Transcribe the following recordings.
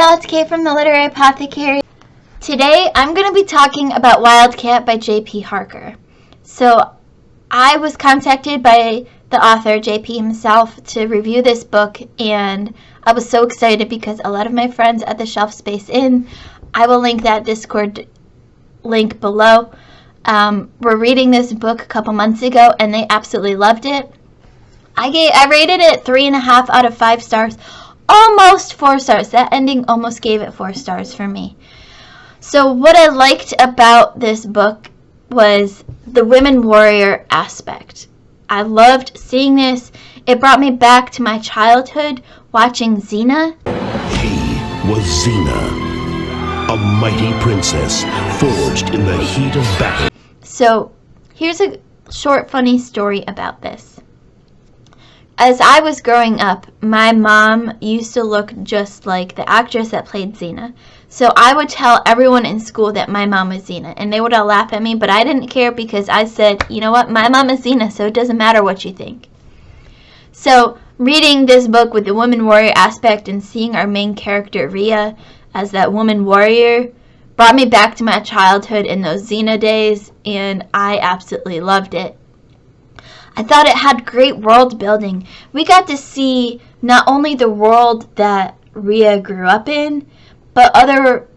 y'all, it's Kay from the Literary Apothecary. Today I'm going to be talking about Wildcat by JP Harker. So I was contacted by the author, JP himself, to review this book, and I was so excited because a lot of my friends at the Shelf Space Inn, I will link that Discord link below, were reading this book a couple months ago and they absolutely loved it. I rated it 3.5 out of 5 stars. Almost 4 stars. That ending almost gave it 4 stars for me. So what I liked about this book was the women warrior aspect. I loved seeing this. It brought me back to my childhood watching Xena. She was Xena, a mighty princess forged in the heat of battle. So here's a short funny story about this. As I was growing up, my mom used to look just like the actress that played Xena. So I would tell everyone in school that my mom was Xena, and they would all laugh at me, but I didn't care because I said, you know what, my mom is Xena, so it doesn't matter what you think. So reading this book with the woman warrior aspect and seeing our main character, Rhea, as that woman warrior, brought me back to my childhood in those Xena days, and I absolutely loved it. I thought it had great world building. We got to see not only the world that Rhea grew up in, but other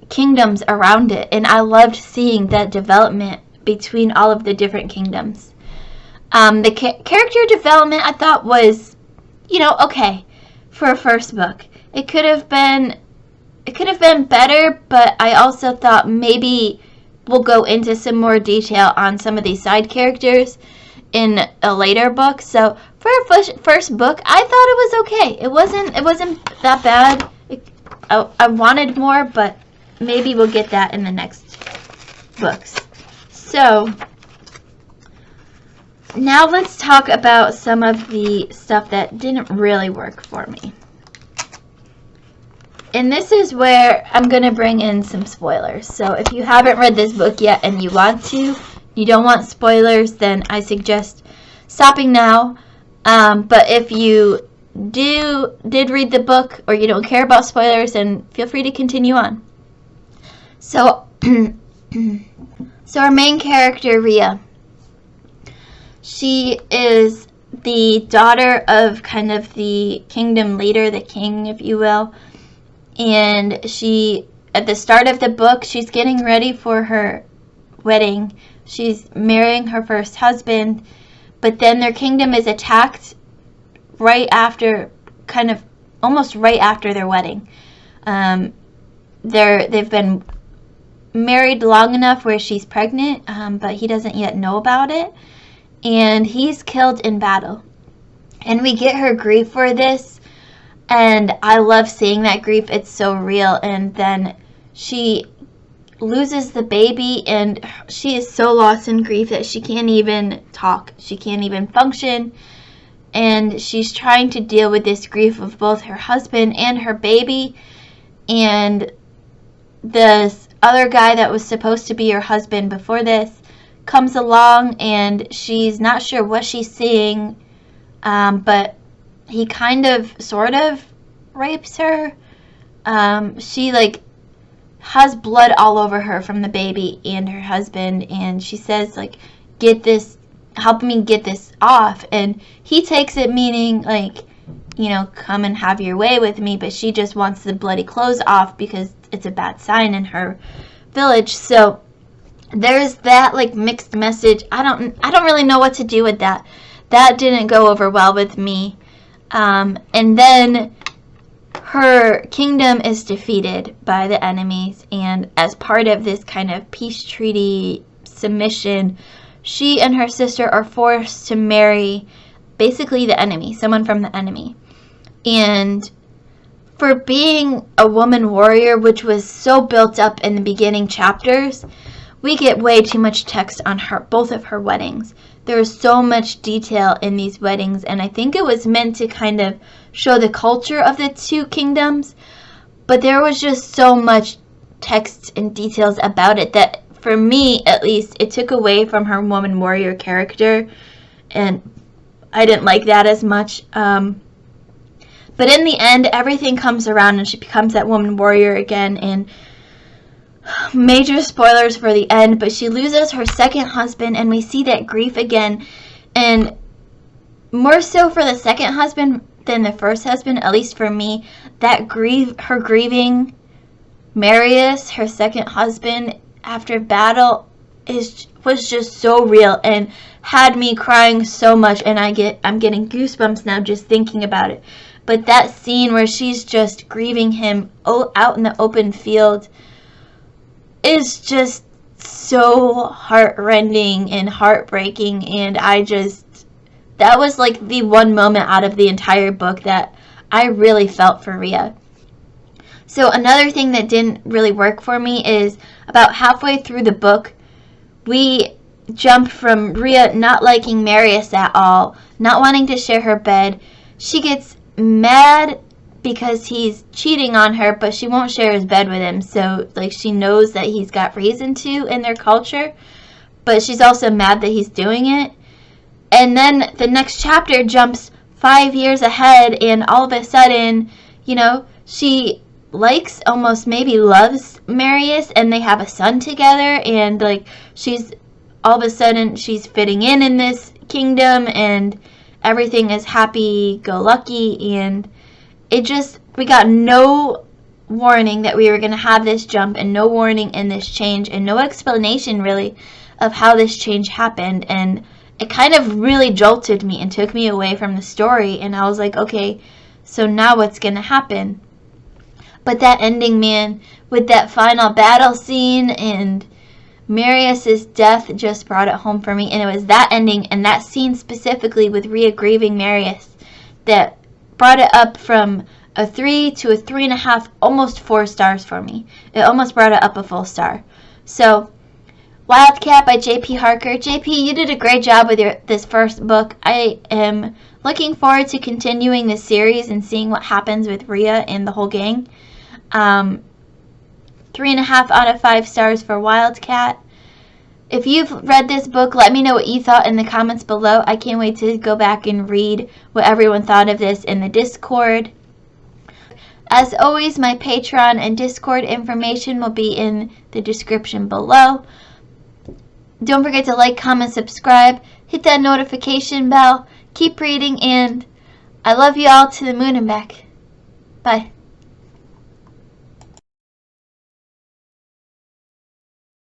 kingdoms around it. And I loved seeing that development between all of the different kingdoms. The character development I thought was, okay for a first book. It could have been better, but I also thought maybe we'll go into some more detail on some of these side characters in a later book. So for a first book, I thought it was okay. It wasn't that bad. I wanted more, but maybe we'll get that in the next books. So now let's talk about some of the stuff that didn't really work for me. And this is where I'm going to bring in some spoilers. So if you haven't read this book yet and you want to, you don't want spoilers, then I suggest stopping now. But if you did read the book or you don't care about spoilers, then feel free to continue on. So, our main character, Rhea, she is the daughter of kind of the kingdom leader, the king, if you will. And she, at the start of the book, she's getting ready for her wedding. She's marrying her first husband, but then their kingdom is attacked right after, almost right after their wedding. They've been married long enough where she's pregnant, but he doesn't yet know about it, and he's killed in battle. And we get her grief for this, and I love seeing that grief. It's so real. And then she loses the baby, and she is so lost in grief that she can't even talk. She can't even function, and she's trying to deal with this grief of both her husband and her baby. And this other guy that was supposed to be her husband before this comes along, and she's not sure what she's seeing, but he sort of rapes her. She has blood all over her from the baby and her husband, and she says, help me get this off. And he takes it meaning come and have your way with me, but she just wants the bloody clothes off because it's a bad sign in her village. So there's that mixed message. I don't really know what to do with that. That didn't go over well with me. And then her kingdom is defeated by the enemies, and as part of this kind of peace treaty submission, she and her sister are forced to marry basically the enemy, someone from the enemy. And for being a woman warrior, which was so built up in the beginning chapters, we get way too much text on both of her weddings. There's so much detail in these weddings, and I think it was meant to kind of show the culture of the two kingdoms, but there was just so much text and details about it that, for me at least, it took away from her woman warrior character, and I didn't like that as much. But in the end, everything comes around and she becomes that woman warrior again. And major spoilers for the end, but she loses her second husband, and we see that grief again. And more so for the second husband than the first husband, at least for me, that her grieving Marius, her second husband, after battle was just so real and had me crying so much, and I'm getting goosebumps now just thinking about it. But that scene where she's just grieving him out in the open field is just so heartrending and heartbreaking, and that was like the one moment out of the entire book that I really felt for Rhea. So another thing that didn't really work for me is about halfway through the book, we jump from Rhea not liking Marius at all, not wanting to share her bed. She gets mad because he's cheating on her, but she won't share his bed with him. So like she knows that he's got reason to in their culture, but she's also mad that he's doing it. And then the next chapter jumps 5 years ahead, and all of a sudden, she likes, almost maybe loves Marius, and they have a son together, and like she's all of a sudden she's fitting in this kingdom, and everything is happy-go-lucky, and we got no warning that we were going to have this jump, and no warning in this change, and no explanation really of how this change happened. And it kind of really jolted me and took me away from the story, and I was like, okay, so now what's going to happen? But that ending, man, with that final battle scene and Marius's death just brought it home for me. And it was that ending and that scene specifically with Rhea grieving Marius that brought it up from a 3 to a 3.5, almost 4 stars for me. It almost brought it up a full star. So, Wildcat by JP Harker. JP, you did a great job with this first book. I am looking forward to continuing this series and seeing what happens with Rhea and the whole gang. 3.5 out of 5 stars for Wildcat. If you've read this book, let me know what you thought in the comments below. I can't wait to go back and read what everyone thought of this in the Discord. As always, my Patreon and Discord information will be in the description below. Don't forget to like, comment, subscribe, hit that notification bell, keep reading, and I love you all to the moon and back. Bye.